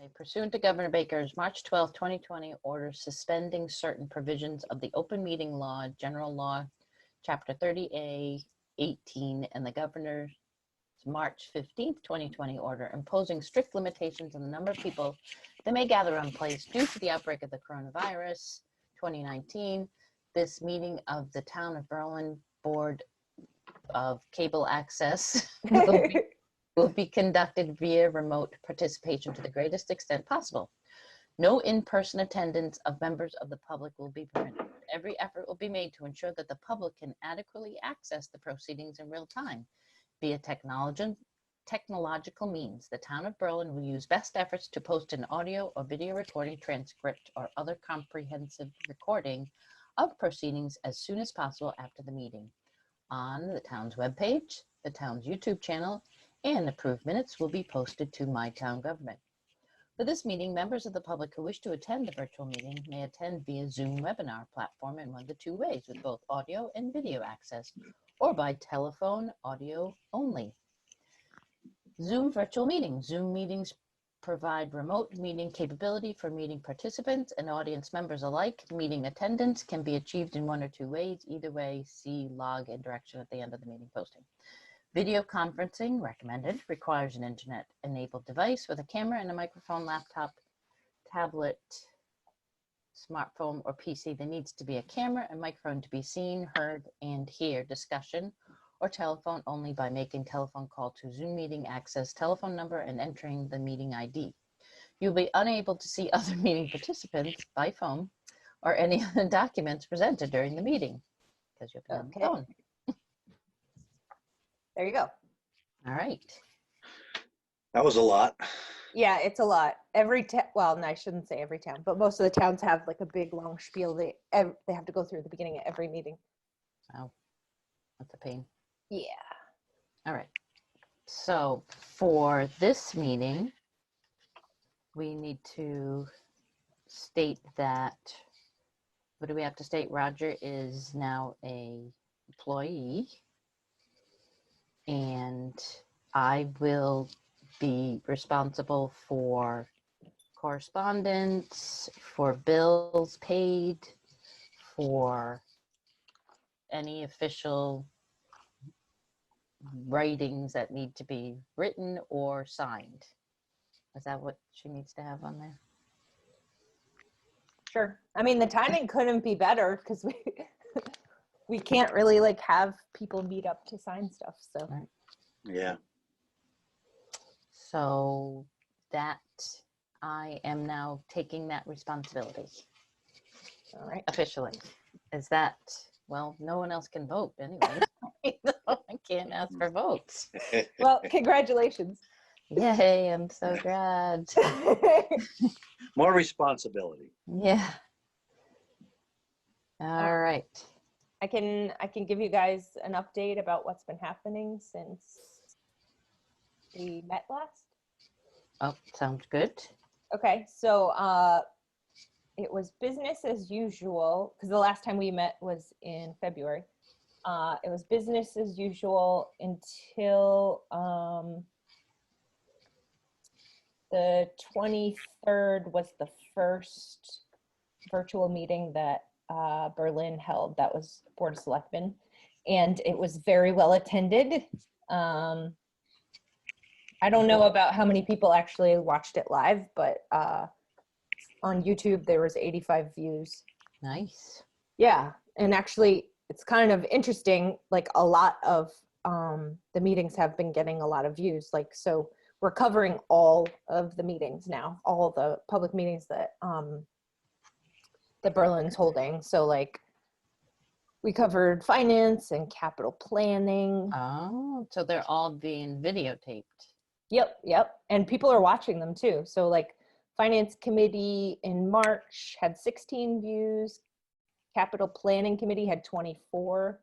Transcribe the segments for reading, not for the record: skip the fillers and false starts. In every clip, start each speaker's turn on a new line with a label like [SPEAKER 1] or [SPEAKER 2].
[SPEAKER 1] Okay, pursuant to Governor Baker's March 12, 2020 order suspending certain provisions of the Open Meeting Law, General Law, Chapter 30A, 18, and the Governor's March 15, 2020 order imposing strict limitations on the number of people that may gather on place due to the outbreak of the coronavirus 2019. This meeting of the Town of Berlin Board of Cable Access will be conducted via remote participation to the greatest extent possible. No in-person attendance of members of the public will be permitted. Every effort will be made to ensure that the public can adequately access the proceedings in real time via technological means. The Town of Berlin will use best efforts to post an audio or video recording, transcript, or other comprehensive recording of proceedings as soon as possible after the meeting on the town's webpage, the town's YouTube channel, and approved minutes will be posted to My Town Government. For this meeting, members of the public who wish to attend the virtual meeting may attend via Zoom webinar platform in one of the two ways, with both audio and video access, or by telephone audio only. Zoom virtual meetings. Zoom meetings provide remote meeting capability for meeting participants and audience members alike. Meeting attendance can be achieved in one or two ways. Either way, see log and direction at the end of the meeting posting. Video conferencing recommended requires an internet-enabled device with a camera and a microphone, laptop, tablet, smartphone, or PC. There needs to be a camera and microphone to be seen, heard, and hear discussion, or telephone only by making telephone call to Zoom meeting access telephone number and entering the meeting ID. You'll be unable to see other meeting participants by phone or any other documents presented during the meeting because you'll be on the phone.
[SPEAKER 2] There you go.
[SPEAKER 1] All right.
[SPEAKER 3] That was a lot.
[SPEAKER 2] Yeah, it's a lot. Every well, no, I shouldn't say every town, but most of the towns have like a big long spiel they have to go through at the beginning of every meeting.
[SPEAKER 1] Oh, that's a pain.
[SPEAKER 2] Yeah.
[SPEAKER 1] All right. So for this meeting, we need to state that, what do we have to state? Roger is now a employee, and I will be responsible for correspondence, for bills paid, for any official writings that need to be written or signed. Is that what she needs to have on there?
[SPEAKER 2] Sure. I mean, the timing couldn't be better because we can't really like have people meet up to sign stuff. So
[SPEAKER 1] Right.
[SPEAKER 3] Yeah.
[SPEAKER 1] So that I am now taking that responsibility.
[SPEAKER 2] all right.
[SPEAKER 1] Officially. Is that, well, no one else can vote anyway. I can't ask for votes.
[SPEAKER 2] Well, congratulations.
[SPEAKER 1] Yay, I'm so glad.
[SPEAKER 3] More responsibility.
[SPEAKER 1] Yeah. All right.
[SPEAKER 2] I can give you guys an update about what's been happening since we met last.
[SPEAKER 1] Oh, sounds good.
[SPEAKER 2] Okay, so it was business as usual because the last time we met was in February. It was business as usual until the 23rd was the first virtual meeting that Berlin held. That was Board of Selectmen, and it was very well attended. I don't know about how many people actually watched it live, but on YouTube there was 85 views.
[SPEAKER 1] Nice.
[SPEAKER 2] Yeah, and actually it's kind of interesting, like a lot of the meetings have been getting a lot of views, like, so we're covering all of the meetings now, all the public meetings that Berlin's holding. So like we covered finance and capital planning.
[SPEAKER 1] Oh, so they're all being videotaped.
[SPEAKER 2] Yep. And people are watching them too. So like Finance Committee in March had 16 views. Capital Planning Committee had 24.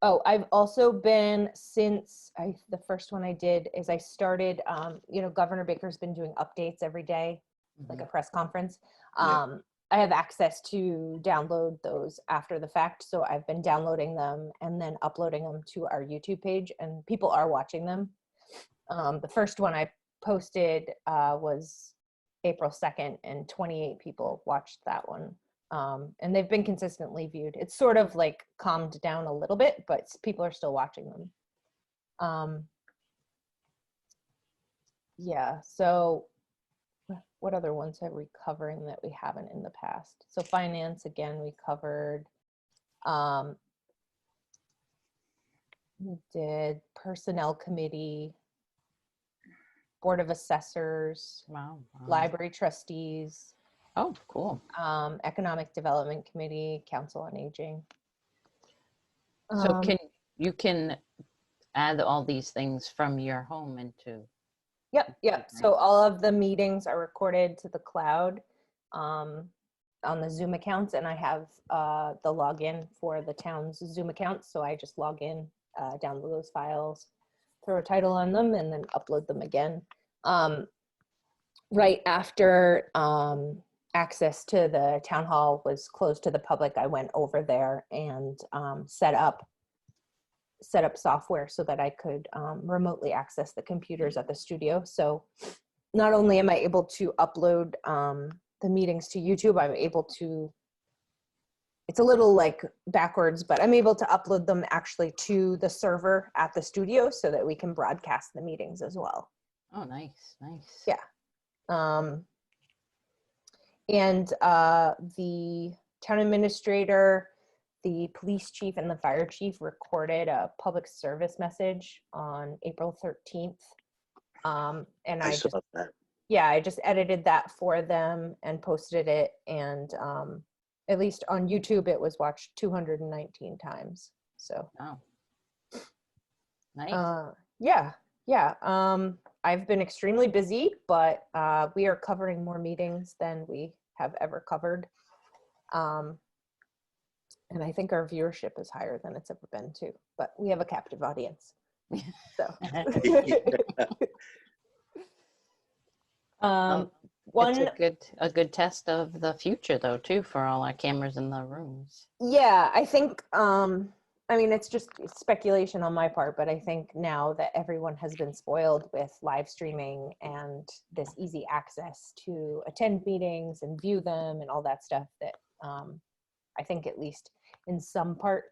[SPEAKER 2] Oh, I've also been, since the first one I did is I started, Governor Baker's been doing updates every day, like a press conference.
[SPEAKER 3] Yeah.
[SPEAKER 2] I have access to download those after the fact. So I've been downloading them and then uploading them to our YouTube page, and people are watching them. The first one I posted was April 2nd, and 28 people watched that one. And they've been consistently viewed. It's sort of like calmed down a little bit, but people are still watching them. Yeah, so what other ones are we covering that we haven't in the past? So finance, again, we covered. We did personnel committee, board of assessors,
[SPEAKER 1] Wow.
[SPEAKER 2] library trustees,
[SPEAKER 1] Oh, cool.
[SPEAKER 2] economic development committee, council on aging.
[SPEAKER 1] So you can add all these things from your home into,
[SPEAKER 2] Yep. So all of the meetings are recorded to the cloud on the Zoom accounts, and I have the login for the town's Zoom account. So I just log in, download those files, throw a title on them, and then upload them again. Right after access to the town hall was closed to the public, I went over there and set up software so that I could remotely access the computers at the studio. So not only am I able to upload the meetings to YouTube, I'm able to, it's a little like backwards, but I'm able to upload them actually to the server at the studio so that we can broadcast the meetings as well.
[SPEAKER 1] Oh, nice, nice.
[SPEAKER 2] Yeah. And the town administrator, the police chief, and the fire chief recorded a public service message on April 13th. And
[SPEAKER 3] I saw that.
[SPEAKER 2] yeah, I just edited that for them and posted it. And at least on YouTube, it was watched 219 times. So,
[SPEAKER 1] Oh, nice.
[SPEAKER 2] yeah. I've been extremely busy, but we are covering more meetings than we have ever covered. And I think our viewership is higher than it's ever been too, but we have a captive audience. So,
[SPEAKER 1] It's a good test of the future though too for all our cameras in the rooms.
[SPEAKER 2] yeah, I think, I mean, it's just speculation on my part, but I think now that everyone has been spoiled with live streaming and this easy access to attend meetings and view them and all that stuff, that I think at least in some part,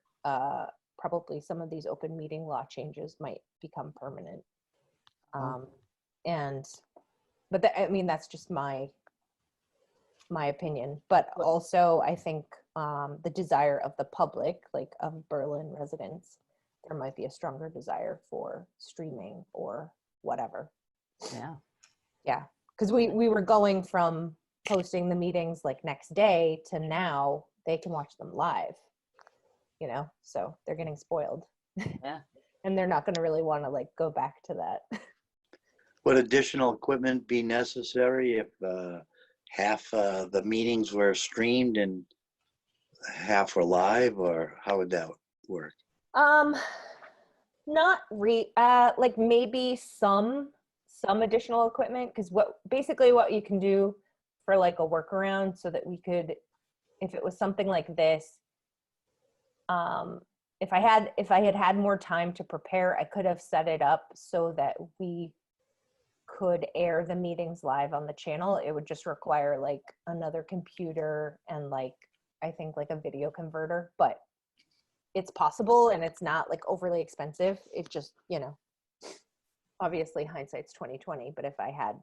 [SPEAKER 2] probably some of these open meeting law changes might become permanent. But I mean, that's just my opinion. But also, I think the desire of the public, like of Berlin residents, there might be a stronger desire for streaming or whatever. Yeah, because we were going from posting the meetings like next day to now they can watch them live, you know, so they're getting spoiled.
[SPEAKER 1] Yeah.
[SPEAKER 2] And they're not going to really want to like go back to that.
[SPEAKER 3] Would additional equipment be necessary if half the meetings were streamed and half were live, or how would that work?
[SPEAKER 2] Not like maybe some additional equipment, because what you can do for like a workaround so that we could, if it was something like this, if I had more time to prepare, I could have set it up so that we could air the meetings live on the channel. It would just require like another computer and like, I think like a video converter, but it's possible and it's not like overly expensive. It just, you know, obviously hindsight's 2020, but if I had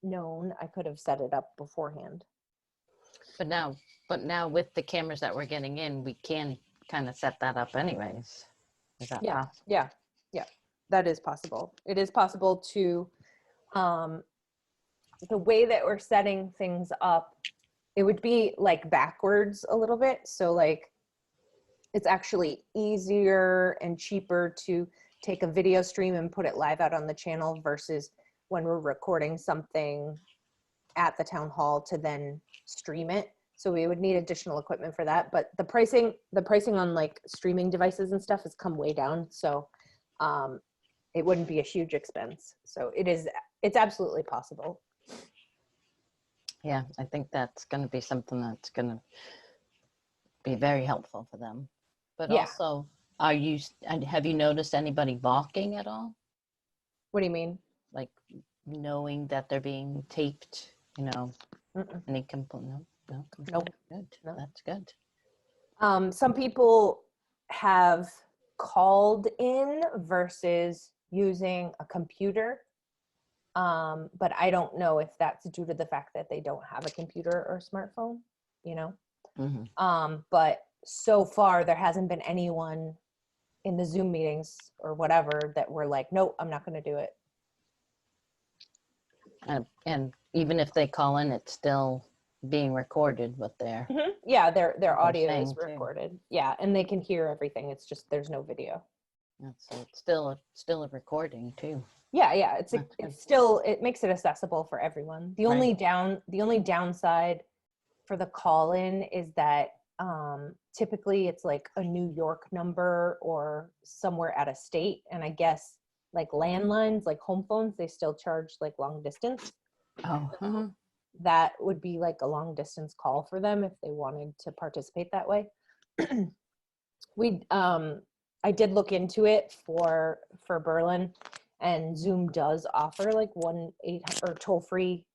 [SPEAKER 2] known, I could have set it up beforehand.
[SPEAKER 1] But now with the cameras that we're getting in, we can kind of set that up anyways. Is that possible?
[SPEAKER 2] Yeah, that is possible. It is possible to, the way that we're setting things up, it would be like backwards a little bit. So like, it's actually easier and cheaper to take a video stream and put it live out on the channel versus when we're recording something at the town hall to then stream it. So we would need additional equipment for that. But the pricing on like streaming devices and stuff has come way down. So it wouldn't be a huge expense. So it's absolutely possible.
[SPEAKER 1] Yeah, I think that's going to be something that's going to be very helpful for them. But
[SPEAKER 2] Yeah.
[SPEAKER 1] also, have you noticed anybody balking at all?
[SPEAKER 2] What do you mean?
[SPEAKER 1] knowing that they're being taped,
[SPEAKER 2] Mm-mm.
[SPEAKER 1] any component? No,
[SPEAKER 2] Nope.
[SPEAKER 1] good.
[SPEAKER 2] No.
[SPEAKER 1] That's good.
[SPEAKER 2] Some people have called in versus using a computer. But I don't know if that's due to the fact that they don't have a computer or smartphone, you know?
[SPEAKER 1] Mhm.
[SPEAKER 2] But so far there hasn't been anyone in the Zoom meetings or whatever that were like, nope, I'm not going to do it.
[SPEAKER 1] And even if they call in, it's still being recorded what they're
[SPEAKER 2] Yeah, their
[SPEAKER 1] they're
[SPEAKER 2] audio is
[SPEAKER 1] saying, too.
[SPEAKER 2] recorded. Yeah, and they can hear everything. It's just there's no video.
[SPEAKER 1] so it's still a recording too.
[SPEAKER 2] Yeah,
[SPEAKER 1] That's good.
[SPEAKER 2] it's still, it makes it accessible for everyone. The only
[SPEAKER 1] Right.
[SPEAKER 2] the only downside for the call in is that typically it's like a New York number or somewhere out of state, and I guess like landlines, like home phones, they still charge like long distance.
[SPEAKER 1] Oh, uh-huh.
[SPEAKER 2] That would be like a long distance call for them if they wanted to participate that way. I did look into it for Berlin, and Zoom does offer like 1-800 or toll free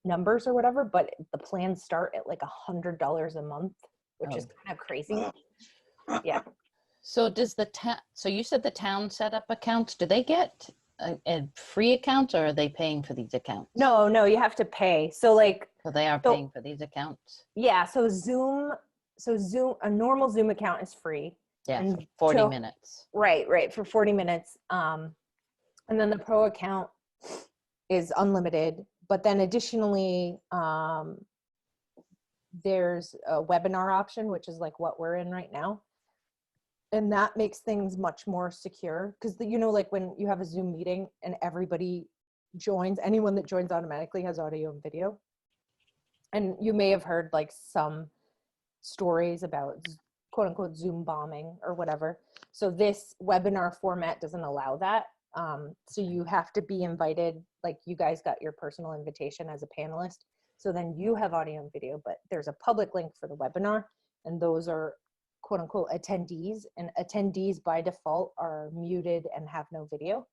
[SPEAKER 2] numbers or whatever, but the plans start at like $100 a month, which is
[SPEAKER 1] Oh.
[SPEAKER 2] kind of crazy.
[SPEAKER 3] Wow.
[SPEAKER 2] Yeah.
[SPEAKER 1] So does the town? So you said the town set up accounts. Do they get a free accounts, or are they paying for these accounts?
[SPEAKER 2] No, you have to pay. So like,
[SPEAKER 1] So they are
[SPEAKER 2] so-
[SPEAKER 1] paying for these accounts.
[SPEAKER 2] yeah, so Zoom, a normal Zoom account is free.
[SPEAKER 1] Yeah,
[SPEAKER 2] And
[SPEAKER 1] for 40
[SPEAKER 2] so-
[SPEAKER 1] minutes.
[SPEAKER 2] Right, for 40 minutes. And then the pro account is unlimited. But then additionally, there's a webinar option, which is like what we're in right now. And that makes things much more secure because, like when you have a Zoom meeting and everybody joins, anyone that joins automatically has audio and video. And you may have heard like some stories about quote unquote Zoom bombing or whatever. So this webinar format doesn't allow that. So you have to be invited, like you guys got your personal invitation as a panelist. So then you have audio and video, but there's a public link for the webinar, and those are quote unquote attendees, and attendees by default are muted and have no video.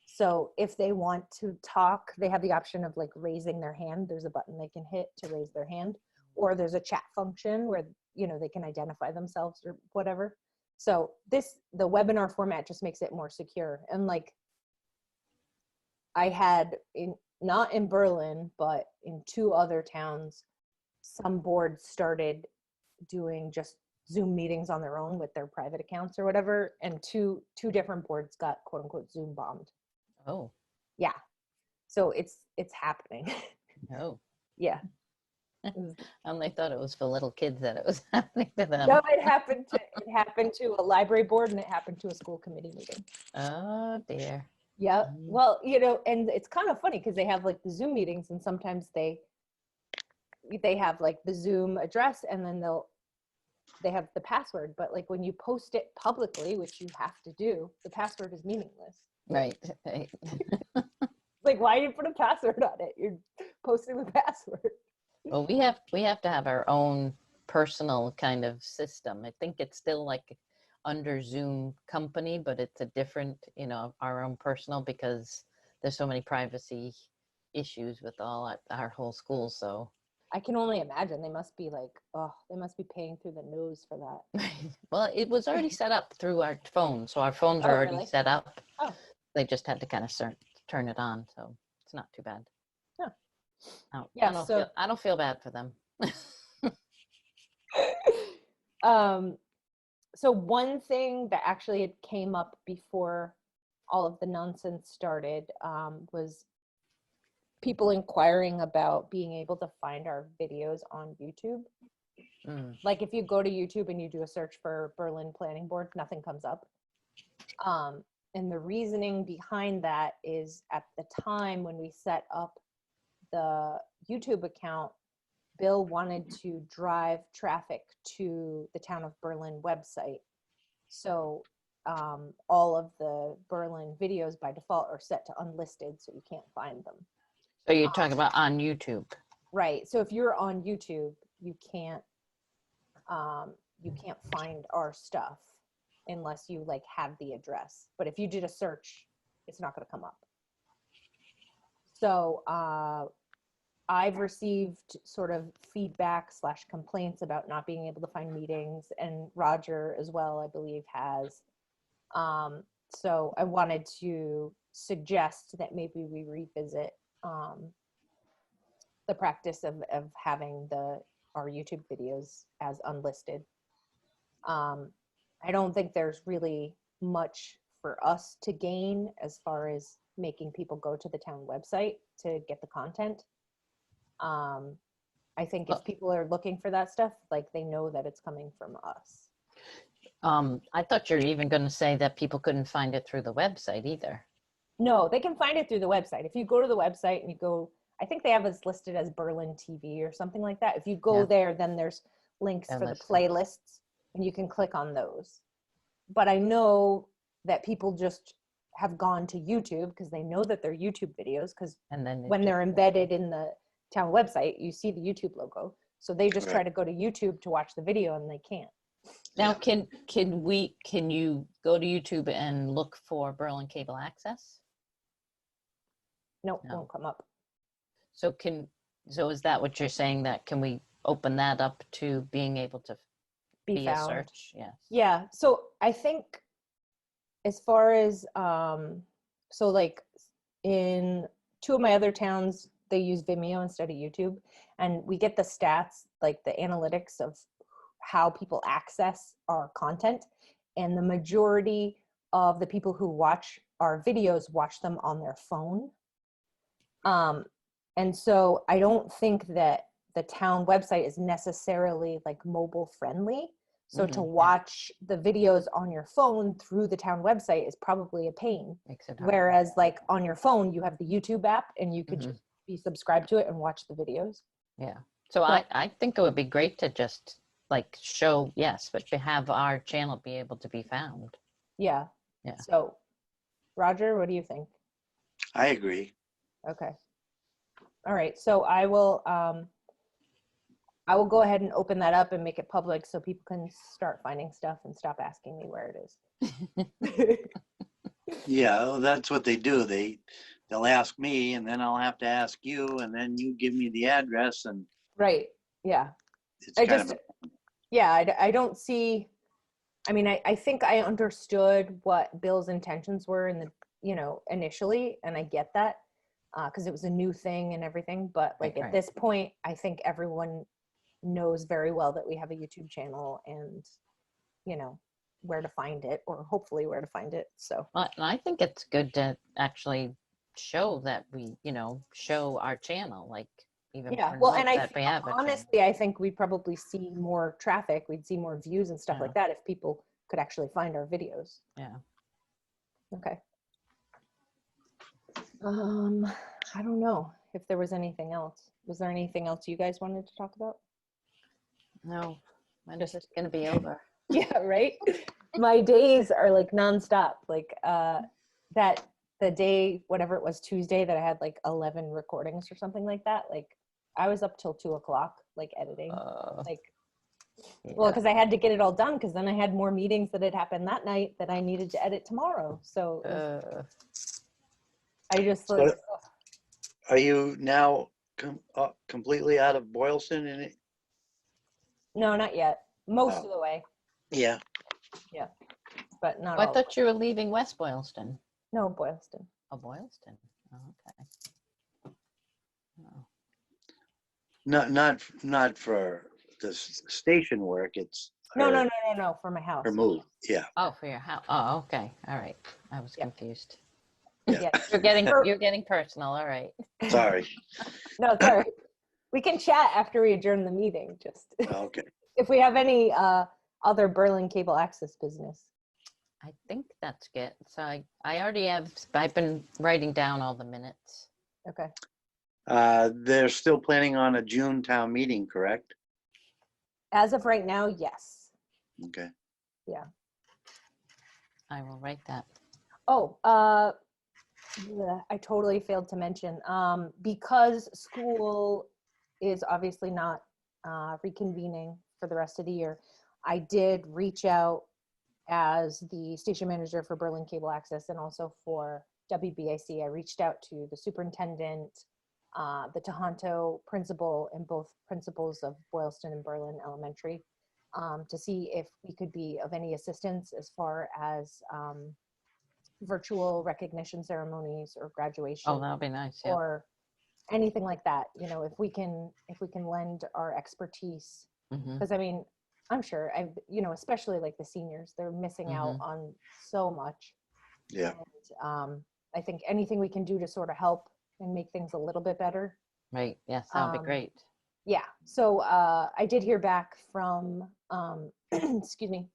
[SPEAKER 2] So if they want to talk, they have the option of like raising their hand. There's a button they can hit to raise their hand, or there's a chat function where, they can identify themselves or whatever. So the webinar format just makes it more secure. And like I had not in Berlin, but in 2 other towns, some boards started doing just Zoom meetings on their own with their private accounts or whatever. And two different boards got quote unquote Zoom bombed.
[SPEAKER 1] Oh,
[SPEAKER 2] Yeah. So it's happening.
[SPEAKER 1] no.
[SPEAKER 2] Yeah.
[SPEAKER 1] They thought it was for little kids that it was happening to them.
[SPEAKER 2] No, it happened to a library board, and it happened to a school committee meeting.
[SPEAKER 1] Oh dear.
[SPEAKER 2] Yeah. Well, and it's kind of funny because they have like the Zoom meetings, and sometimes they have like the Zoom address, and then they have the password. But like when you post it publicly, which you have to do, the password is meaningless.
[SPEAKER 1] Right.
[SPEAKER 2] Like, why do you put a password on it? You're posting the password.
[SPEAKER 1] Well, we have to have our own personal kind of system. I think it's still like under Zoom company, but it's a different, our own personal, because there's so many privacy issues with our whole school. So
[SPEAKER 2] I can only imagine they must be like, they must be paying through the nose for that.
[SPEAKER 1] well, it was already set up through our phone, so our phones are already
[SPEAKER 2] really?
[SPEAKER 1] set up.
[SPEAKER 2] Oh.
[SPEAKER 1] They just had to kind of turn it on, so it's not too bad.
[SPEAKER 2] Yeah.
[SPEAKER 1] I don't feel bad for them.
[SPEAKER 2] So one thing that actually had came up before all of the nonsense started was people inquiring about being able to find our videos on YouTube. Like if you go to YouTube and you do a search for Berlin Planning Board, nothing comes up. And the reasoning behind that is at the time when we set up the YouTube account, Bill wanted to drive traffic to the Town of Berlin website. So all of the Berlin videos by default are set to unlisted, so you can't find them.
[SPEAKER 1] So you're talking about on YouTube.
[SPEAKER 2] Right. So if you're on YouTube, you can't find our stuff unless you like have the address. But if you did a search, it's not going to come up. So I've received sort of feedback / complaints about not being able to find meetings, and Roger as well, I believe, has. So I wanted to suggest that maybe we revisit the practice of having our YouTube videos as unlisted. I don't think there's really much for us to gain as far as making people go to the town website to get the content. I think if people are looking for that stuff, like, they know that it's coming from us.
[SPEAKER 1] I thought you were even going to say that people couldn't find it through the website either.
[SPEAKER 2] No, they can find it through the website. If you go to the website and you go, I think they have us listed as Berlin TV or something like that. If you go
[SPEAKER 1] Yeah.
[SPEAKER 2] there, then there's links
[SPEAKER 1] They're
[SPEAKER 2] for the
[SPEAKER 1] listed.
[SPEAKER 2] playlists, and you can click on those. But I know that people just have gone to YouTube because they know that they're YouTube videos, because
[SPEAKER 1] And then
[SPEAKER 2] when they're embedded in the town website, you see the YouTube logo. So they just try to go to YouTube to watch the video, and they can't.
[SPEAKER 1] Now, can you go to YouTube and look for Berlin Cable Access?
[SPEAKER 2] Nope,
[SPEAKER 1] No.
[SPEAKER 2] won't come up.
[SPEAKER 1] So is that what you're saying, that can we open that up to being able to
[SPEAKER 2] Be
[SPEAKER 1] a
[SPEAKER 2] found.
[SPEAKER 1] search? Yes.
[SPEAKER 2] Yeah. So I think as far as so like in 2 of my other towns, they use Vimeo instead of YouTube, and we get the stats, like the analytics of how people access our content, and the majority of the people who watch our videos watch them on their phone. And so I don't think that the town website is necessarily like mobile friendly. So to
[SPEAKER 1] Mhm, yeah.
[SPEAKER 2] watch the videos on your phone through the town website is probably a pain.
[SPEAKER 1] Makes it hard.
[SPEAKER 2] Whereas like on your phone, you have the YouTube app, and you could
[SPEAKER 1] Mhm.
[SPEAKER 2] just be subscribed to it and watch the videos.
[SPEAKER 1] Yeah. So I think it would be great to just like show, yes, but to have our channel be able to be found.
[SPEAKER 2] Yeah.
[SPEAKER 1] Yeah.
[SPEAKER 2] So Roger, what do you think?
[SPEAKER 3] I agree.
[SPEAKER 2] Okay. All right. So I will go ahead and open that up and make it public so people can start finding stuff and stop asking me where it is.
[SPEAKER 3] Yeah, well, that's what they do. They'll ask me, and then I'll have to ask you, and then you give me the address, and
[SPEAKER 2] Right. Yeah.
[SPEAKER 3] it's
[SPEAKER 2] I
[SPEAKER 3] kind
[SPEAKER 2] just,
[SPEAKER 3] of
[SPEAKER 2] I don't see, I mean, I think I understood what Bill's intentions were in the, initially, and I get that, because it was a new thing and everything. But like
[SPEAKER 1] Right.
[SPEAKER 2] at this point, I think everyone knows very well that we have a YouTube channel, and, where to find it, or hopefully where to find it. So,
[SPEAKER 1] Well, and I think it's good to actually show that we, show our channel, like even
[SPEAKER 2] yeah.
[SPEAKER 1] promote
[SPEAKER 2] Well, and
[SPEAKER 1] that we have a channel.
[SPEAKER 2] honestly, I think we'd probably see more traffic. We'd see more views and stuff
[SPEAKER 1] Yeah.
[SPEAKER 2] like that if people could actually find our videos.
[SPEAKER 1] Yeah.
[SPEAKER 2] Okay. I don't know if there was anything else. Was there anything else you guys wanted to talk about?
[SPEAKER 1] No, when is this going to be over?
[SPEAKER 2] Yeah, right. My days are like nonstop. Like the day, whatever it was, Tuesday, that I had like 11 recordings or something like that. Like I was up till 2:00, like editing. Like, well, because I had to get it all done, because then I had more meetings that had happened that night that I needed to edit tomorrow. So I just like.
[SPEAKER 3] So, are you now completely out of Boylston in it?
[SPEAKER 2] No, not yet. Most
[SPEAKER 3] Oh.
[SPEAKER 2] of the way,
[SPEAKER 3] Yeah.
[SPEAKER 2] but not
[SPEAKER 1] I
[SPEAKER 2] all.
[SPEAKER 1] thought you were leaving West Boylston.
[SPEAKER 2] No, Boylston.
[SPEAKER 1] Oh, Boylston. Oh, okay. Oh.
[SPEAKER 3] Not for the station work. It's
[SPEAKER 2] No,
[SPEAKER 3] her,
[SPEAKER 2] for my house.
[SPEAKER 3] her move. Yeah.
[SPEAKER 1] Oh, for your house. Oh, okay. All right. I was
[SPEAKER 2] Yeah.
[SPEAKER 1] confused.
[SPEAKER 2] Yeah.
[SPEAKER 1] You're getting personal. All right.
[SPEAKER 3] Sorry.
[SPEAKER 2] No, sorry. We can chat after we adjourn the meeting. Just
[SPEAKER 3] Okay.
[SPEAKER 2] if we have any other Berlin cable access business.
[SPEAKER 1] I think that's good. So I already I've been writing down all the minutes.
[SPEAKER 2] Okay.
[SPEAKER 3] They're still planning on a June town meeting, correct?
[SPEAKER 2] As of right now, yes.
[SPEAKER 3] Okay.
[SPEAKER 1] I will write that.
[SPEAKER 2] Oh, yeah, I totally failed to mention, because school is obviously not reconvening for the rest of the year, I did reach out as the station manager for Berlin Cable Access and also for WBAC, I reached out to the superintendent, the Tohoto principal, and both principals of Boylston and Berlin Elementary, to see if we could be of any assistance as far as virtual recognition ceremonies or graduation
[SPEAKER 1] Oh, that'll be nice. Yeah.
[SPEAKER 2] or anything like that. You know, if we can lend our expertise,
[SPEAKER 1] Mhm.
[SPEAKER 2] because I mean, I'm sure especially like the seniors, they're missing out on so much.
[SPEAKER 3] Yeah.
[SPEAKER 2] And I think anything we can do to sort of help and make things a little bit better.
[SPEAKER 1] Right. Yes, that'll be great.
[SPEAKER 2] Yeah. So I did hear back from, excuse me,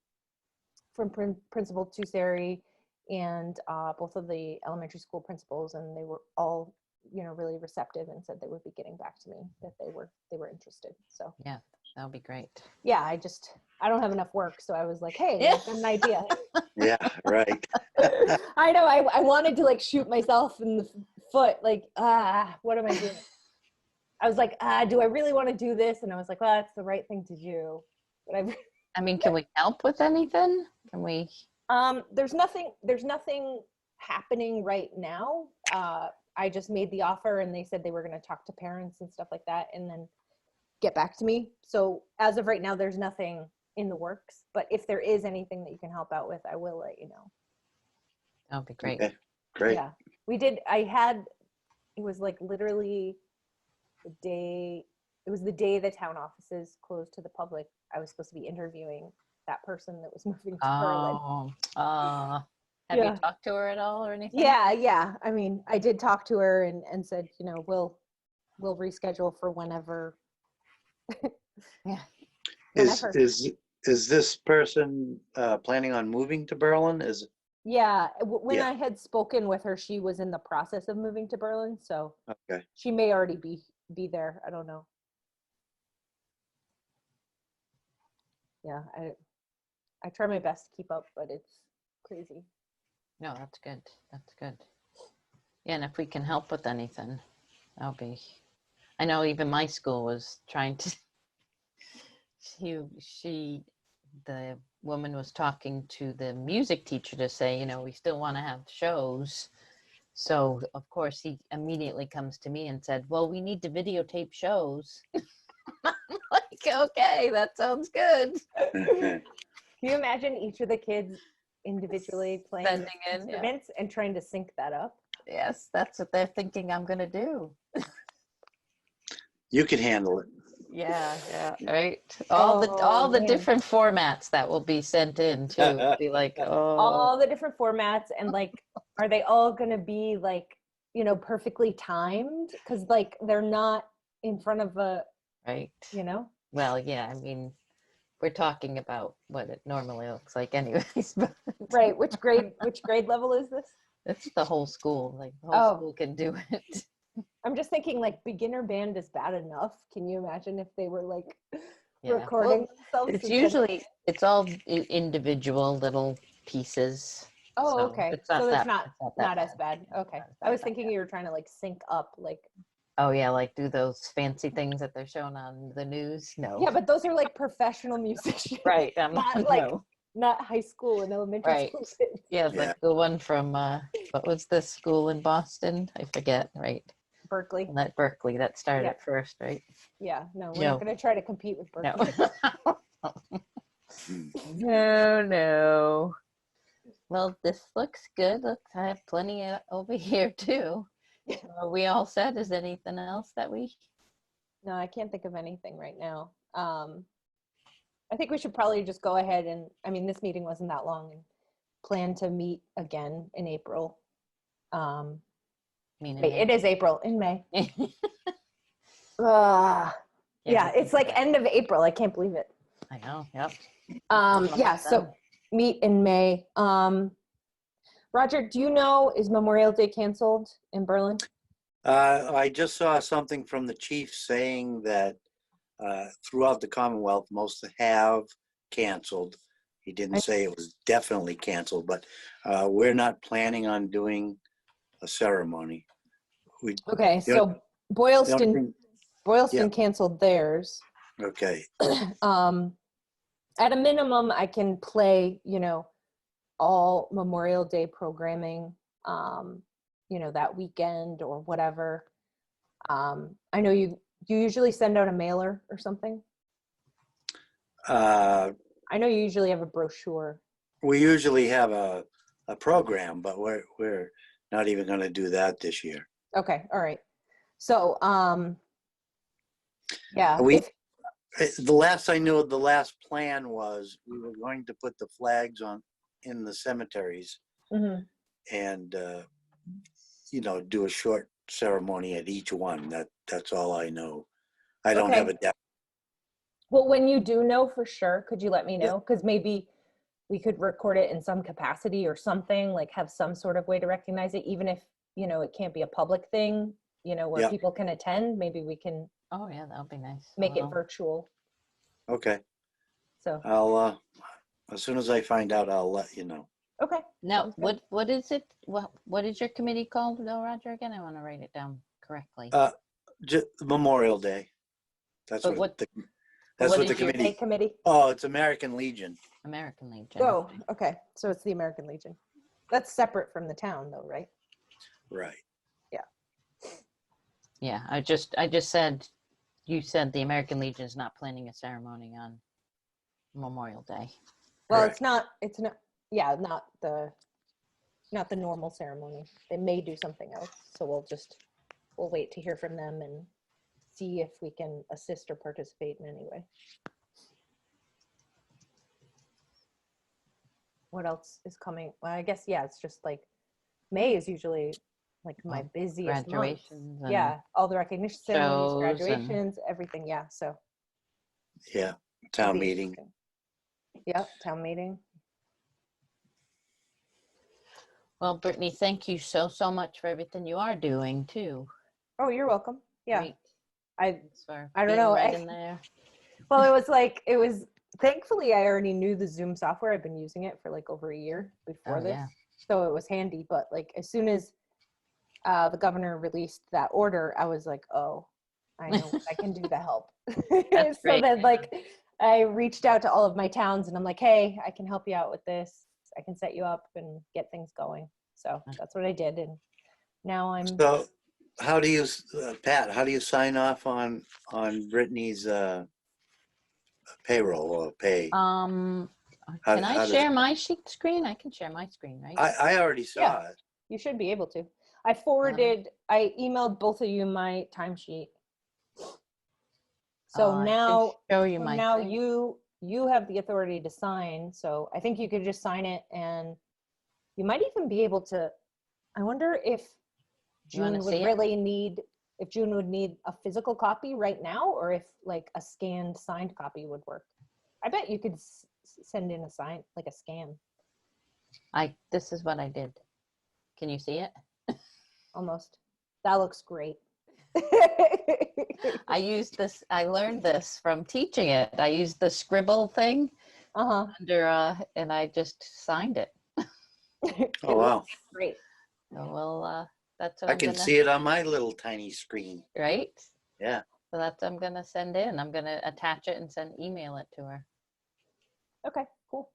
[SPEAKER 2] from Principal Tusari and both of the elementary school principals, and they were all, really receptive and said they would be getting back to me, that they were interested. So
[SPEAKER 1] Yeah, that'll be great.
[SPEAKER 2] yeah, I don't have enough work, so I was like, hey,
[SPEAKER 1] Yeah.
[SPEAKER 2] I've got an idea.
[SPEAKER 3] Yeah, right.
[SPEAKER 2] I know. I wanted to like shoot myself in the foot, like, what am I doing? I was like, do I really want to do this? And I was like, well, that's the right thing to do. But
[SPEAKER 1] I mean, can we help with anything? Can we?
[SPEAKER 2] there's nothing happening right now. I just made the offer, and they said they were going to talk to parents and stuff like that, and then get back to me. So as of right now, there's nothing in the works. But if there is anything that you can help out with, I will let you know.
[SPEAKER 1] That'll be great.
[SPEAKER 3] Okay, great.
[SPEAKER 2] Yeah, we did. It was like literally the day the town offices closed to the public. I was supposed to be interviewing that person that was moving to Berlin.
[SPEAKER 1] Oh, have
[SPEAKER 2] Yeah.
[SPEAKER 1] you talked to her at all or anything?
[SPEAKER 2] Yeah. I mean, I did talk to her and said, we'll reschedule for whenever.
[SPEAKER 1] Yeah.
[SPEAKER 2] Whenever.
[SPEAKER 3] Is this person planning on moving to Berlin?
[SPEAKER 2] Yeah, when
[SPEAKER 3] Yeah.
[SPEAKER 2] I had spoken with her, she was in the process of moving to Berlin, so
[SPEAKER 3] Okay.
[SPEAKER 2] she may already be there. I don't know. Yeah, I try my best to keep up, but it's crazy.
[SPEAKER 1] No, that's good. That's good. Yeah, and if we can help with anything, that'll be. I know even my school was trying to. The woman was talking to the music teacher to say, we still want to have shows. So of course he immediately comes to me and said, well, we need to videotape shows. I'm like, okay, that sounds good.
[SPEAKER 2] Can you imagine each of the kids individually playing
[SPEAKER 1] Sending in, yeah.
[SPEAKER 2] instruments and trying to sync that up?
[SPEAKER 1] Yes, that's what they're thinking I'm gonna do.
[SPEAKER 3] You can handle it.
[SPEAKER 1] Yeah, right. All the
[SPEAKER 2] man.
[SPEAKER 1] different formats that will be sent in too. It'll be like,
[SPEAKER 2] All the different formats, and like, are they all gonna be like, perfectly timed? Because like they're not in front of a,
[SPEAKER 1] right.
[SPEAKER 2] Well,
[SPEAKER 1] yeah, I mean, we're talking about what it normally looks like anyways, but
[SPEAKER 2] right. Which grade level is this?
[SPEAKER 1] it's the whole school. Like the whole school can do it.
[SPEAKER 2] I'm just thinking like beginner band is bad enough. Can you imagine if they were like
[SPEAKER 1] Yeah.
[SPEAKER 2] recording themselves?
[SPEAKER 1] It's all individual little pieces.
[SPEAKER 2] Oh,
[SPEAKER 1] so
[SPEAKER 2] okay.
[SPEAKER 1] It's
[SPEAKER 2] So it's
[SPEAKER 1] not
[SPEAKER 2] not as bad. Okay. I was thinking you were trying to like sync up like.
[SPEAKER 1] Oh yeah, like do those fancy things that they're showing on the news? No.
[SPEAKER 2] Yeah, but those are like professional musicians.
[SPEAKER 1] Right.
[SPEAKER 2] Not like not high school and elementary school kids.
[SPEAKER 1] Yeah, like the one from what was this school in Boston? I forget. Right.
[SPEAKER 2] Berkeley.
[SPEAKER 1] That Berkeley that started at first, right?
[SPEAKER 2] Yeah. No, we're not going to try to compete with
[SPEAKER 1] No.
[SPEAKER 2] Berkeley.
[SPEAKER 1] No. Well, this looks good. Look, I have plenty over here too. Are we all set? Is there anything else that we?
[SPEAKER 2] No, I can't think of anything right now. I think we should probably just go ahead and, I mean, this meeting wasn't that long, and plan to meet again in April. It is April, in May. Yeah, it's like end of April. I can't believe it.
[SPEAKER 1] I know. Yep.
[SPEAKER 2] Yeah, so meet in May. Roger, do you know, is Memorial Day canceled in Berlin?
[SPEAKER 3] I just saw something from the chief saying that throughout the Commonwealth, most have canceled. He didn't say it was definitely canceled, but we're not planning on doing a ceremony.
[SPEAKER 2] Okay, so Boylston canceled theirs.
[SPEAKER 3] Okay.
[SPEAKER 2] At a minimum, I can play, all Memorial Day programming that weekend or whatever. I know you usually send out a mailer or something.
[SPEAKER 3] Uh,
[SPEAKER 2] I know you usually have a brochure.
[SPEAKER 3] we usually have a program, but we're not even going to do that this year.
[SPEAKER 2] Okay, all right. So, yeah,
[SPEAKER 3] We the last I knew, the last plan was we were going to put the flags in the cemeteries
[SPEAKER 2] mhm.
[SPEAKER 3] and do a short ceremony at each one. That's all I know. I don't have a
[SPEAKER 2] Okay.
[SPEAKER 3] definite.
[SPEAKER 2] Well, when you do know for sure, could you let me
[SPEAKER 3] Yeah.
[SPEAKER 2] know? Because maybe we could record it in some capacity or something, like have some sort of way to recognize it, even if, it can't be a public thing, where
[SPEAKER 3] Yeah.
[SPEAKER 2] people can attend. Maybe we can
[SPEAKER 1] Oh, yeah, that would be nice.
[SPEAKER 2] make it
[SPEAKER 1] Well,
[SPEAKER 2] virtual.
[SPEAKER 3] Okay.
[SPEAKER 2] So,
[SPEAKER 3] I'll as soon as I find out, I'll let you know.
[SPEAKER 2] okay.
[SPEAKER 1] now,
[SPEAKER 2] sounds good.
[SPEAKER 1] what is it? What is your committee called, though, Roger? Again, I want to write it down correctly.
[SPEAKER 3] Memorial Day. That's
[SPEAKER 1] But
[SPEAKER 3] what
[SPEAKER 1] what
[SPEAKER 3] that's
[SPEAKER 1] what
[SPEAKER 3] what the
[SPEAKER 1] is your
[SPEAKER 3] committee.
[SPEAKER 2] Committee.
[SPEAKER 3] Oh, it's American Legion.
[SPEAKER 1] American Legion?
[SPEAKER 2] Oh, okay. So it's the American Legion. That's separate from the town though, right?
[SPEAKER 3] Right.
[SPEAKER 1] Yeah, I just said, you said the American Legion is not planning a ceremony on Memorial Day.
[SPEAKER 2] Well,
[SPEAKER 3] Correct.
[SPEAKER 2] it's not, yeah, not the normal ceremony. They may do something else. So we'll wait to hear from them and see if we can assist or participate in any way. What else is coming? Well, I guess, yeah, it's just like May is usually like my
[SPEAKER 1] Well,
[SPEAKER 2] busiest month.
[SPEAKER 1] graduations and
[SPEAKER 2] Yeah, all the recognition ceremonies,
[SPEAKER 1] shows and-
[SPEAKER 2] graduations, everything. Yeah, so
[SPEAKER 3] Yeah.
[SPEAKER 2] it'll
[SPEAKER 3] Town
[SPEAKER 2] be
[SPEAKER 3] meeting.
[SPEAKER 2] interesting. Yep, town meeting.
[SPEAKER 1] Well, Brittany, thank you so much for everything you are doing too.
[SPEAKER 2] Oh, you're welcome. Yeah,
[SPEAKER 1] Great.
[SPEAKER 2] I
[SPEAKER 1] Thanks for
[SPEAKER 2] I don't
[SPEAKER 1] being
[SPEAKER 2] know,
[SPEAKER 1] right
[SPEAKER 2] I-
[SPEAKER 1] in there.
[SPEAKER 2] well, it was thankfully I already knew the Zoom software. I've been using it for like over a year before
[SPEAKER 1] Oh,
[SPEAKER 2] this,
[SPEAKER 1] yeah.
[SPEAKER 2] so it was handy. But like as soon as the governor released that order, I was like, oh, I know what I can do to help.
[SPEAKER 1] That's
[SPEAKER 2] So
[SPEAKER 1] great.
[SPEAKER 2] then like I reached out to all of my towns and I'm like, hey, I can help you out with this. I can set you up and get things going. So that's what I did. And now I'm,
[SPEAKER 3] So, how do you, Pat? How do you sign off on Brittany's payroll or pay?
[SPEAKER 1] Can I
[SPEAKER 3] how does
[SPEAKER 1] share
[SPEAKER 3] it-
[SPEAKER 1] my sheet screen? I can share my screen, right?
[SPEAKER 3] I already saw
[SPEAKER 2] Yeah.
[SPEAKER 3] it.
[SPEAKER 2] you should be able to. I emailed both of you my timesheet. So
[SPEAKER 1] I can
[SPEAKER 2] now,
[SPEAKER 1] show you my
[SPEAKER 2] now
[SPEAKER 1] thing.
[SPEAKER 2] you have the authority to sign. So I think you could just sign it and you might even be able to, I wonder if
[SPEAKER 1] You wanna
[SPEAKER 2] June would
[SPEAKER 1] see it?
[SPEAKER 2] really need, if June would need a physical copy right now, or if like a scanned signed copy would work. I bet you could send in a sign, like a scan,
[SPEAKER 1] This is what I did. Can you see it?
[SPEAKER 2] almost. That looks great.
[SPEAKER 1] I used this, I learned this from teaching it. I used the scribble thing
[SPEAKER 2] Uh-huh.
[SPEAKER 1] under, and I just signed it.
[SPEAKER 3] Oh, wow.
[SPEAKER 2] Great.
[SPEAKER 1] So well, that's what
[SPEAKER 3] I
[SPEAKER 1] I'm
[SPEAKER 3] can
[SPEAKER 1] gonna,
[SPEAKER 3] see it on my little tiny screen.
[SPEAKER 1] right?
[SPEAKER 3] Yeah.
[SPEAKER 1] So that's what I'm gonna send in. I'm gonna attach it and email it to her.
[SPEAKER 2] Okay, cool.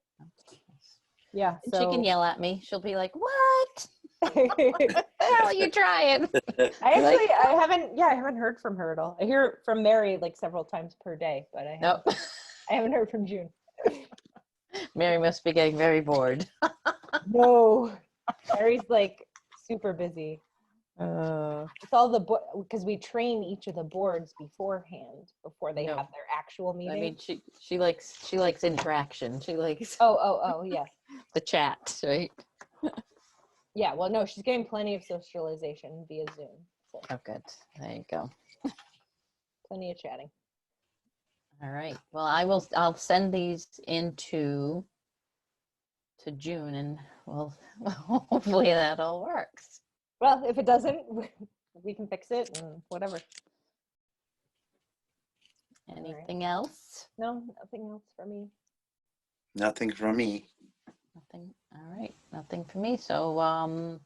[SPEAKER 2] Yeah,
[SPEAKER 1] And she can
[SPEAKER 2] so
[SPEAKER 1] yell at me. She'll be like, "What?
[SPEAKER 2] I
[SPEAKER 1] The hell are you trying?"
[SPEAKER 2] actually I haven't heard from her at all. I hear from Mary like several times per day, but
[SPEAKER 1] Nope.
[SPEAKER 2] I haven't heard from June.
[SPEAKER 1] Mary must be getting very bored.
[SPEAKER 2] No, Mary's like super busy.
[SPEAKER 1] Uh,
[SPEAKER 2] It's all because we train each of the boards beforehand before they
[SPEAKER 1] No.
[SPEAKER 2] have their actual meeting.
[SPEAKER 1] I mean, she likes interaction. She likes
[SPEAKER 2] Oh, yeah.
[SPEAKER 1] the chat, right?
[SPEAKER 2] Yeah, well, no, she's getting plenty of socialization via Zoom. So
[SPEAKER 1] Oh, good. There you go.
[SPEAKER 2] plenty of chatting.
[SPEAKER 1] All right. Well, I'll send these into to June, and well, hopefully that all works.
[SPEAKER 2] Well, if it doesn't, we can fix it and whatever.
[SPEAKER 1] Anything else?
[SPEAKER 2] No, nothing else for me.
[SPEAKER 3] Nothing from me.
[SPEAKER 1] Nothing. All right. Nothing for me. So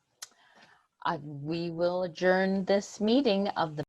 [SPEAKER 1] we will adjourn this meeting of the